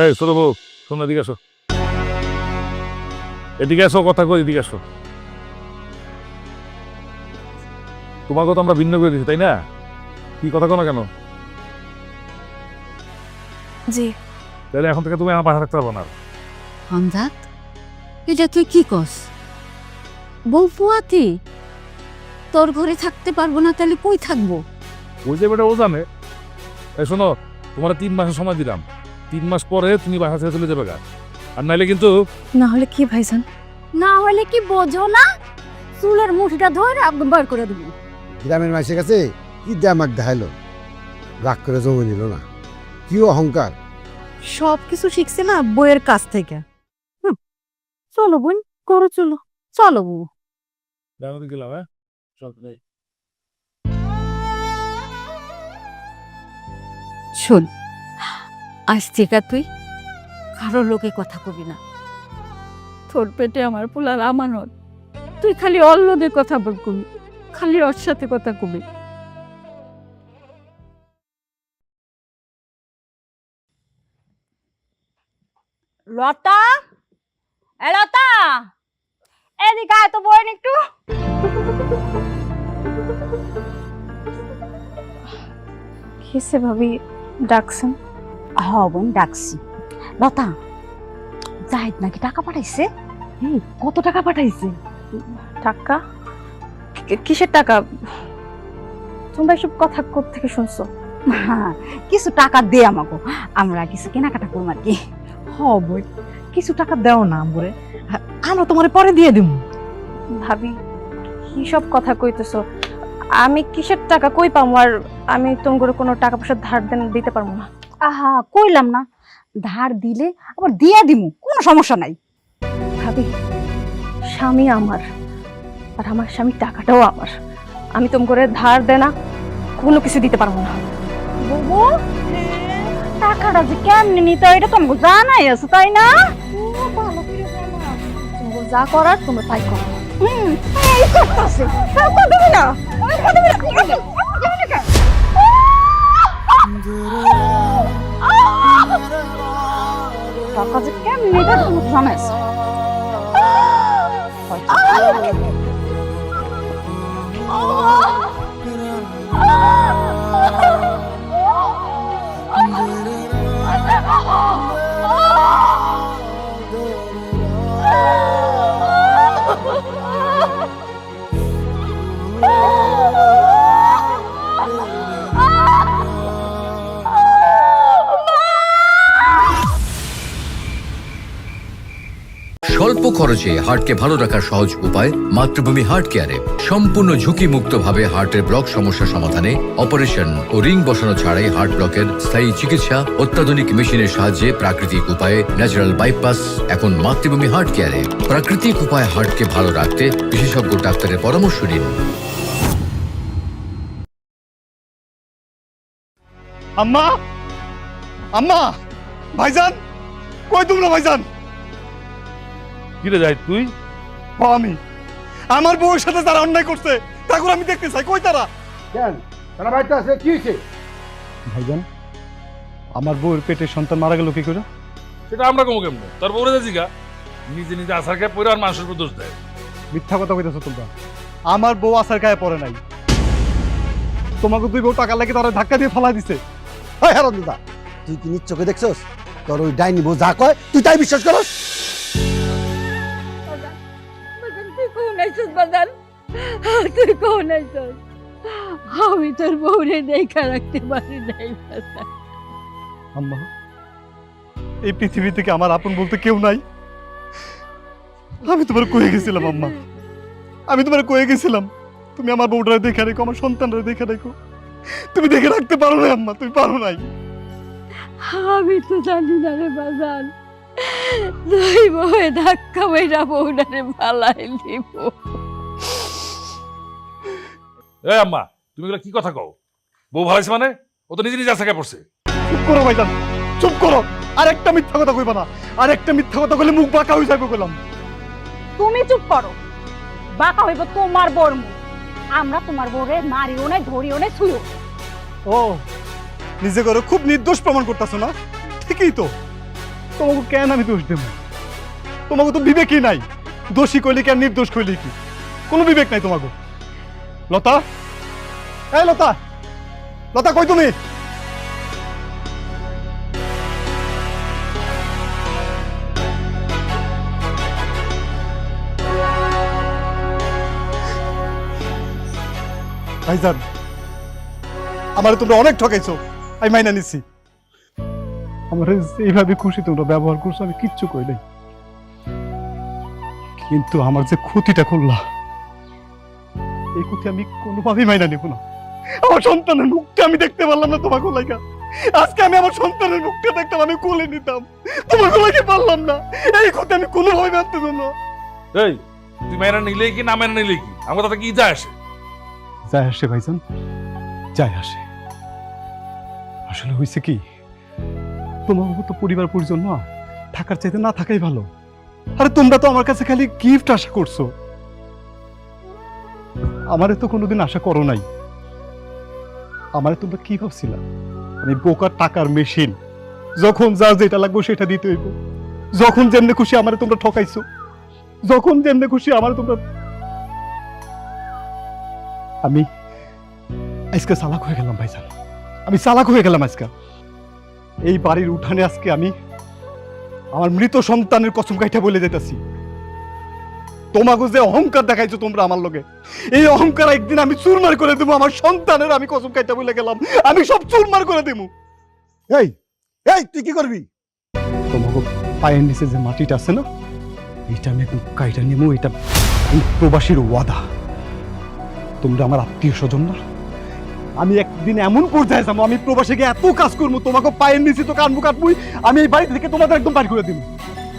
এই ছোট বউ, শোন, এদিকে আসো, এদিকে আসো, কথা কই, এদিকে আসো। তোমাকে তো আমরা ভিন্ন করে দিচ্ছি, তাই না? কি কথা কোনো কেন? জি, তাহলে এখন থেকে তুমি আমার পাশে থাকতে পারবো না। হমজাত, এটা তুই কি কস? বউ ফুয়াতি তোর ঘরে থাকতে পারবো না, তাহলে কই থাকবো? ওই যে বেটা ও জানে। এই শোনো, তোমার 3 মাসের সময় দিলাম, 3 মাস পরে তুমি বাসা ছেড়ে চলে যাবে গা, আর নাইলে কিন্তু। না হলে কি ভাইজান? না হলে কি বোঝো না, চুলের মুঠিটা ধরে একদম বার করে দিবি। গ্রামের মাসের কাছে কি দামাক দেখাইলো, রাগ করে জমে নিল না, কি অহংকার। সব কিছু শিখছে না বইয়ের কাছ থেকে। চলো বোন, করো, চলো চলো বউ। গেলাম, হ্যাঁ চল। শোন, আজ থেকে তুই কারো লোকে কথা কবি না, তোর পেটে আমার পোলার আমানত, তুই খালি অল্লদের কথা বলবি, খালি ওর সাথে কথা কবি। লতা, এ লতা, এদিকে আয় তো বোন একটু। কিসে ভাবি ডাকছেন? হ বোন ডাকছি। লতা, জাহিদ নাকি টাকা পাঠাইছে? কত টাকা পাঠাইছে? টাকা? কিসের টাকা? তোমরা এসব কথা কোত্থেকে শুনছো? হ্যাঁ, কিছু টাকা দে আমাকে, আমরা কিছু কেনাকাটা করবো আর কি। হ বই, কিছু টাকা দাও না আমরে, আমরা তোমারে পরে দিয়ে দিব। ভাবি কি সব কথা কইতেছো? আমি কিসের টাকা কই পাবো? আর আমি তোমার কোনো টাকা পয়সা ধার দিতে পারবো না। আহা, কইলাম না, ধার দিলে আবার দিয়া দিমু, কোনো সমস্যা নাই। ভাবি স্বামী আমার, আর আমার স্বামী টাকাটাও আমার। আমি তোমার ধার দেনা কোনো কিছু দিতে পারবো না। বুবু, টাকাটা যে কেমনি নিতে হয় এটা তো আমাকে জানাই আছে, তাই না? ভালো করে জানো, তোমার যা করার তোমরা তাই করো। এই করতেছে, তাও করবি না, করবি না, করবি না। টাকা যে কেমনি নিতে হয় তোমাকে জানাই আছে। স্বল্প খরচে হার্টকে ভালো রাখার সহজ উপায় মাতৃভূমি হার্ট কেয়ারে। সম্পূর্ণ ঝুঁকিমুক্ত ভাবে হার্টের ব্লক সমস্যা সমাধানে অপারেশন ও রিং বসানো ছাড়াই হার্ট ব্লকের স্থায়ী চিকিৎসা অত্যাধুনিক মেশিনের সাহায্যে প্রাকৃতিক উপায়ে ন্যাচারাল বাইপাস এখন মাতৃভূমি হার্ট কেয়ারে। প্রাকৃতিক উপায়ে হার্টকে ভালো রাখতে বিশেষজ্ঞ ডাক্তারের পরামর্শ নিন। আম্মা, আম্মা, ভাইজান, কই তোমরা ভাইজান? কি রে যাই তুই? আমি আমার বউয়ের সাথে যারা অন্যায় করছে তাকে আমি দেখতে চাই, কই তারা? কেন তারা বাড়িতে আছে? কি হয়েছে? ভাইজান, আমার বউয়ের পেটের সন্তান মারা গেল কি করে? সেটা আমরা কমো কেমন? তোর বউরে জিগা, নিজে নিজে আসার খেয়ে পড়ে আর মানুষের উপর দোষ দেয়। মিথ্যা কথা কইতেছো তোমরা। আমার বউ আসার গায়ে পড়ে নাই, তোমাকে দুই বউ টাকা লাগে তারা ধাক্কা দিয়ে ফালাই দিছে। হ্যাঁ হ্যাঁ দাদা, তুই কি নিজ চোখে দেখছস? তোর ওই ডাইনি বউ যা কয় তুই তাই বিশ্বাস করস? তুই কোন আইসস বাজান? তুই কোন আইসস? আমি তোর বউরে দেখা রাখতে পারি নাই বাজান। আম্মা, এই পৃথিবী থেকে আমার আপন বলতে কেউ নাই। আমি তোমার কয়ে গেছিলাম আম্মা, আমি তোমার কয়ে গেছিলাম তুমি আমার বউটারে দেখে রেখো, আমার সন্তানরা দেখে রেখো। তুমি দেখে রাখতে পারো না আম্মা, তুমি পারো নাই। আমি তো জানি না রে বাজান, দুই বউয়ে ধাক্কা মেরা বউটারে ফালাই দিব। এ আম্মা, তুমি এগুলো কি কথা কও? বউ ভালাইছে মানে? ও তো নিজে নিজে আসার খেয়ে পড়ছে। চুপ করো ভাইজান, চুপ করো। আর একটা মিথ্যা কথা কইবা না, আর একটা মিথ্যা কথা কইলে মুখ বাঁকা হয়ে যাবে কইলাম। তুমি চুপ করো, বাঁকা হইব তোমার বউর মুখ। আমরা তোমার বউরে মারিও না, ধরিও না, ছুঁয়ো। ও, নিজে করে খুব নির্দোষ প্রমাণ করতেছো না? ঠিকই তো, তোমাকে কেন আমি দোষ দেব? তোমাকে তো বিবেকই নাই। দোষী কইলে কেন, নির্দোষ কইলে কি? কোনো বিবেক নাই তোমাকে। লতা, এই লতা, লতা কই তুমি? ভাইজান, আমার তোমরা অনেক ঠকাইছো, আমি মাইনা নিছি। আমার এইভাবে খুশি তোমরা ব্যবহার করছো, আমি কিচ্ছু কই নাই। কিন্তু আমার যে ক্ষতিটা করলা, এই ক্ষতি আমি কোনোভাবেই মাইনা নিব না। আমার সন্তানের মুখটা আমি দেখতে পারলাম না তোমাকে লাইকা। আজকে আমি আমার সন্তানের মুখটা দেখতাম, আমি কোলে নিতাম, তোমাকে লাইকে পারলাম না। এই ক্ষতি আমি কোনোভাবে মানতে দেব না। এই, তুই মেনে নিলে কি না মেনে নিলে কি, আমার তাতে কি যায় আসে? যায় আসে ভাইজান, যায় আসে। আসলে হয়েছে কি, তোমার মতো পরিবার পরিজন না থাকার চাইতে না থাকাই ভালো। আরে তোমরা তো আমার কাছে খালি গিফট আশা করছো, আমারে তো কোনোদিন আশা করো নাই। আমারে তোমরা কি ভাবছিলা আমি বোকার টাকার মেশিন, যখন যা যেটা লাগবে সেটা দিতে হইব, যখন যেমনে খুশি আমারে তোমরা ঠকাইছো, যখন যেমনে খুশি আমারে তোমরা। আমি আজকে চালাক হয়ে গেলাম ভাইজান, আমি চালাক হয়ে গেলাম আজকে। এই বাড়ির উঠানে আজকে আমি আমার মৃত সন্তানের কসম কাইটা বলে যেতেছি, তোমাকে যে অহংকার দেখাইছো তোমরা আমার লগে, এই অহংকার একদিন আমি চুরমার করে দেবো। আমার সন্তানের আমি কসম কাইটা বলে গেলাম, আমি সব চুরমার করে দেবো। এই এই তুই কি করবি? তোমাকে পায়ের নিচে যে মাটিটা আছে না, এটা আমি এখন কাইটা নেবো। এটা এই প্রবাসীর ওয়াদা। তোমরা আমার আত্মীয় স্বজন না, আমি একদিন এমন পর্যায়ে যাবো, আমি প্রবাসে গিয়ে এত কাজ করবো, তোমাকে পায়ের নিচে তো কানবো কাটবই, আমি এই বাড়ি থেকে তোমাদের একদম বাড়ি করে দিব।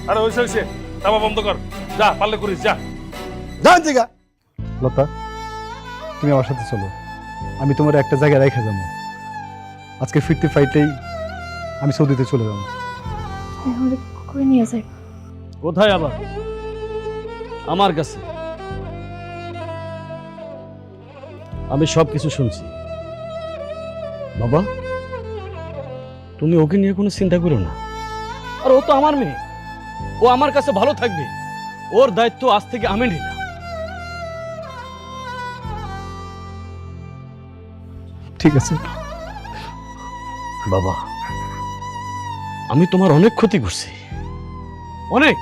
আরে হয়েছে তাবা বন্ধ কর, যা পারলে করিস যা। জান জায়গা লতা, তুমি আমার সাথে চলো, আমি তোমার একটা জায়গায় রেখে যাবো। আজকে ফিরতে ফাইটেই আমি সৌদিতে চলে যাবো। আমারে কই নিয়ে যাই? কোথায় আবার? আমার কাছে। আমি সব কিছু শুনছি। বাবা, তুমি ওকে নিয়ে কোনো চিন্তা করো না। আর ও তো আমার মেয়ে, ও আমার কাছে ভালো থাকবে। ওর দায়িত্ব আজ থেকে আমি নিলাম। ঠিক আছে বাবা, আমি তোমার অনেক ক্ষতি করছি, অনেক।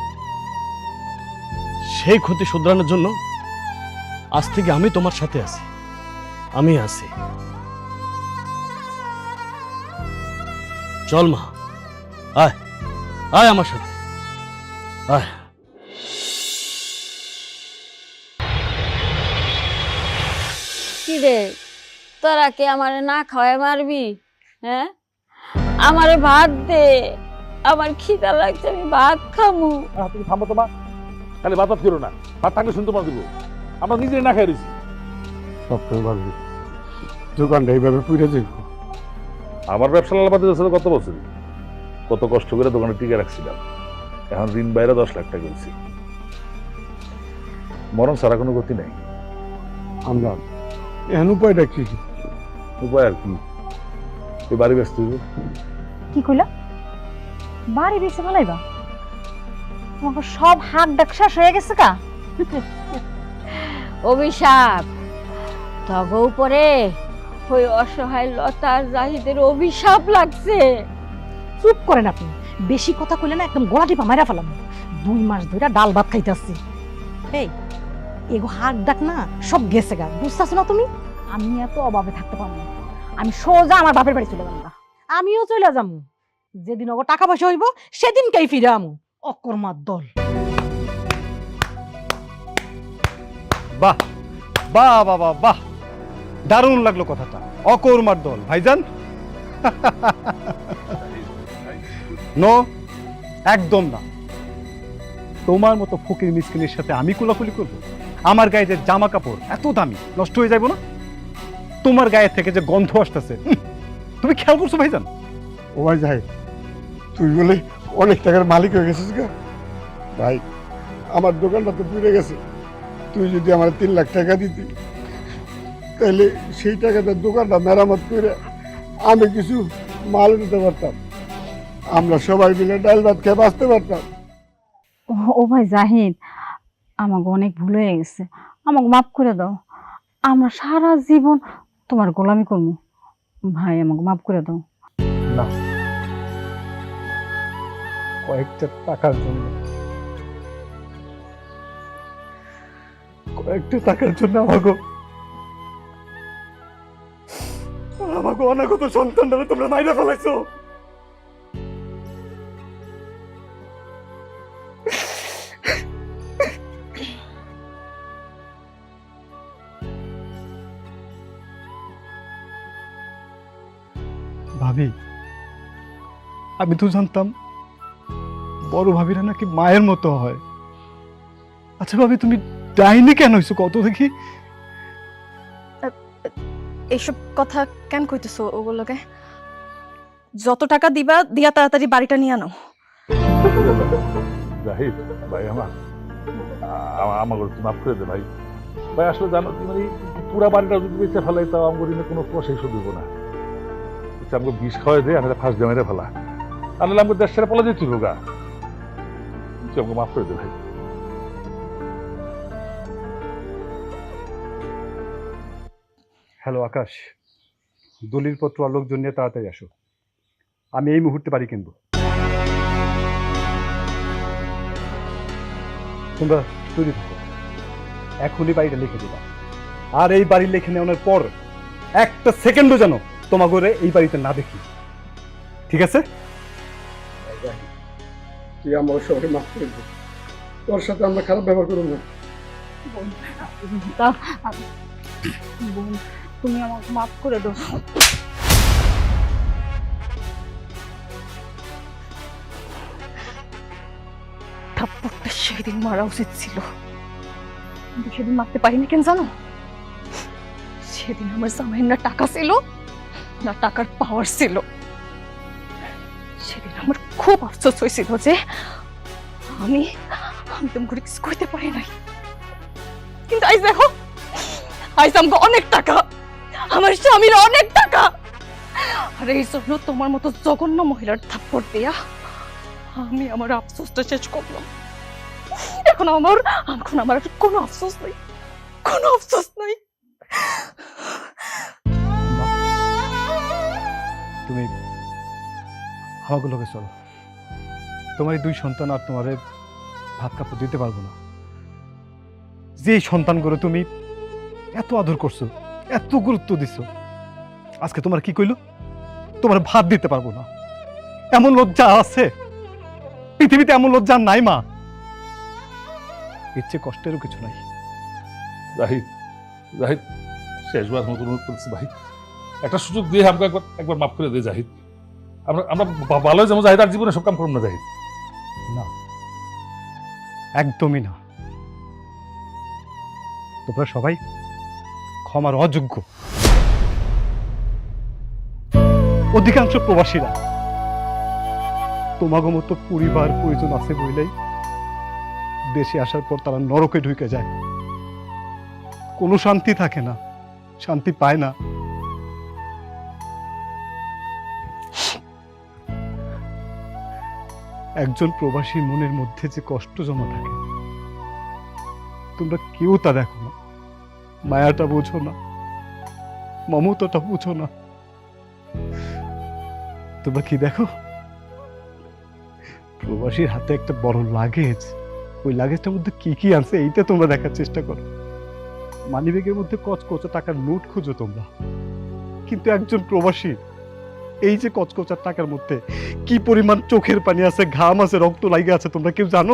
সেই ক্ষতি শুধরানোর জন্য আজ থেকে আমি তোমার সাথে আছি, আমি আছি। চল মা, আয় আয় আমার সাথে আয়। কি রে, তোরা কি আমারে না খাওয়াই মারবি? হ্যাঁ, আমারে ভাত দে, আমার খিদা লাগছে, আমি ভাত খামু। তুমি থামো তোমা, খালি ভাত ভাত করো না, ভাত থাকলে শুনতে পারবো। আমরা নিজেই না খাই রয়েছি। সব করে পারবি, দোকানটা এইভাবে পুড়ে যাইব। আমার ব্যবসা লালাপাতে যাচ্ছে কত বছর, কত কষ্ট করে দোকানে টিকে রাখছিলাম। এখন ঋণ বাইরে 10 লাখ টাকা গেছি, মরণ ছাড়া কোনো গতি নাই। আমরা এখন উপায়টা কি? উপায় আর কি, তুই বাড়ি ব্যস্ত হইব। কি কইলা? বাড়ি বেশি ভালাইবা? তোমাকে সব হাত ডাক শেষ হয়ে গেছে কা? অভিশাপ তগ উপরে ওই অসহায় লতার জাহিদের অভিশাপ লাগছে। চুপ করেন আপনি, বেশি কথা কইলে না একদম গলা টিপা মাইরা ফেলাম। 2 মাস ধরে ডাল ভাত খাইতেছি। এই এগো হাত ডাক না সব গেছে গা, বুঝতেছো না তুমি? আমি এত অভাবে থাকতে পারবো না, আমি সোজা আমার বাপের বাড়ি চলে যাবো। আমিও চলে যাবো, যেদিন ওগো টাকা পয়সা হইব সেদিনকেই ফিরে আমু। অকর্মার দল। বাহ বাহ বাবা বাহ, দারুণ লাগলো কথাটা। অকর্মার দল ভাইজান। নো, একদম না। তোমার মতো ফকির মিসকিনের সাথে আমি কোলাকুলি করব? আমার গায়ে যে জামা কাপড় এত দামি, নষ্ট হয়ে যাইব না? তোমার গায়ে থেকে যে গন্ধ আসতেছে, তুমি খেয়াল করছো ভাইজান? ও ভাই যাই, তুই বলে অনেক টাকার মালিক হয়ে গেছিস গা। ভাই আমার দোকানটা তো পুড়ে গেছে, তুই যদি আমার 3 লাখ টাকা দিতি, তাহলে সেই টাকাটা দোকানটা মেরামত করে আমি কিছু মাল দিতে পারতাম, আমরা সবাই মিলে ডাল ভাত খেয়ে বাঁচতে পারতাম। ও ভাই জাহিদ, আমাকে অনেক ভুল হয়ে গেছে, আমাকে মাফ করে দাও। আমরা সারা জীবন তোমার গোলামি করবো। ভাই আমাকে মাফ করে দাও। না, কয়েকটা টাকার জন্য, আমাকে অনাগত সন্তানরা তোমরা মাইরা ফেলাইছো। ভাবি, আমি তো জানতাম বড় ভাবিরা নাকি মায়ের মতো হয়। আচ্ছা ভাবি, তুমি ডাইনি কেন হইছো কত দেখি? এইসব কথা কেন কইতেছো ওগুলোকে? যত টাকা দিবা দিয়া তাড়াতাড়ি বাড়িটা নিয়ে আনো। জাহিদ ভাই আমাকে একটু মাফ করে দে ভাই। ভাই আসলে জানো কি মানে পুরা বাড়িটা যদি বেঁচে ফেলাই তাও আমার ঋণে কোনো পয়সাই শোধ দেবো না। আমাকে বিষ খাওয়াই দে, আমি ফার্স্ট ডে মেরে ফেলা, আনলে আমাকে দেশ ছেড়ে পলা দিচ্ছি গা। আমাকে মাফ করে দে ভাই। হ্যালো আকাশ, দলিলপত্র আর লোকজন নিয়ে তাড়াতাড়ি আসো, আমি এই মুহূর্তে বাড়ি কিনবো। তোমরা তৈরি থাকো, এখনই বাড়িটা লিখে দেবা। আর এই বাড়ি লিখে নেওয়ার পর একটা সেকেন্ডও যেন তোমাকে এই বাড়িতে না দেখি, ঠিক আছে? তুই আমার সবাই মাফ করে দে, তোর সাথে আমরা খারাপ ব্যবহার করবো না। বোন, তুমি আমাকে মাফ করে দাও। থাপ্পড়টা সেদিন মারা উচিত ছিল, কিন্তু সেদিন মারতে পারিনি কেন জানো? সেদিন আমার জামাইয়ের না টাকা ছিল না টাকার পাওয়ার ছিল। সেদিন আমার খুব আফসোস হয়েছিল যে আমি তোমাকে কিছু করতে পারি নাই। কিন্তু আজ দেখো, আজ আমাকে অনেক টাকা, আমার স্বামীর অনেক টাকা, আর এই জন্য তোমার মতো জঘন্য মহিলার থাপ্পড় দেয়া আমি আমার আফসোসটা শেষ করলাম। এখন আমার আর কোনো আফসোস নাই, কোনো আফসোস নাই। তুমি আমাকে লোকে চলো, তোমার এই দুই সন্তান আর তোমারে ভাত কাপড় দিতে পারবো না। যে সন্তানগুলো তুমি এত আদর করছো, এত গুরুত্ব দিছো, আজকে তোমার কি কইলো? তোমার ভাত দিতে পারবো না। এমন লজ্জা আছে পৃথিবীতে? এমন লজ্জা নাই মা, ইচ্ছে কষ্টেরও কিছু নাই। জাহিদ জাহিদ শেষবার মতো অনুরোধ করছি ভাই, একটা সুযোগ দিয়ে আমাকে একবার মাফ করে দে জাহিদ। আমরা ভালো যেমন জাহিদ আর জীবনে সব কাম করুন না জাহিদ। না, একদমই না। তোমরা সবাই ক্ষমার অযোগ্য। অধিকাংশ প্রবাসীরা তোমাগো মতো পরিবার প্রয়োজন আছে বলেই দেশে আসার পর তারা নরকে ঢুকে যায়, কোনো শান্তি থাকে না, শান্তি পায় না। একজন প্রবাসীর মনের মধ্যে যে কষ্ট জমা থাকে তোমরা কেউ তা দেখো না, মায়াটা বুঝো না, মমতাটা বুঝো না। তোমরা কি দেখো? প্রবাসীর হাতে একটা বড় লাগেজ, ওই লাগেজটার মধ্যে কি কি আছে এইটা তোমরা দেখার চেষ্টা করো। মানিব্যাগের মধ্যে কচকচা টাকার নোট খুঁজো তোমরা, কিন্তু একজন প্রবাসী এই যে কচকচা টাকার মধ্যে কি পরিমাণ চোখের পানি আছে, ঘাম আছে, রক্ত লাগে আছে, তোমরা কেউ জানো?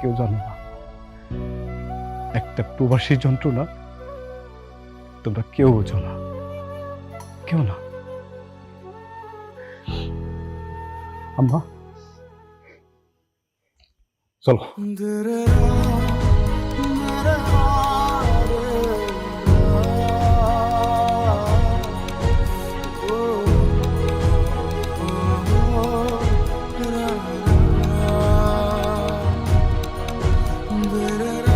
কেউ জানো না। একটা প্রবাসী যন্ত্রণা তোমরা কেউ বোঝো না, কেউ না। আম্মা চলো। da da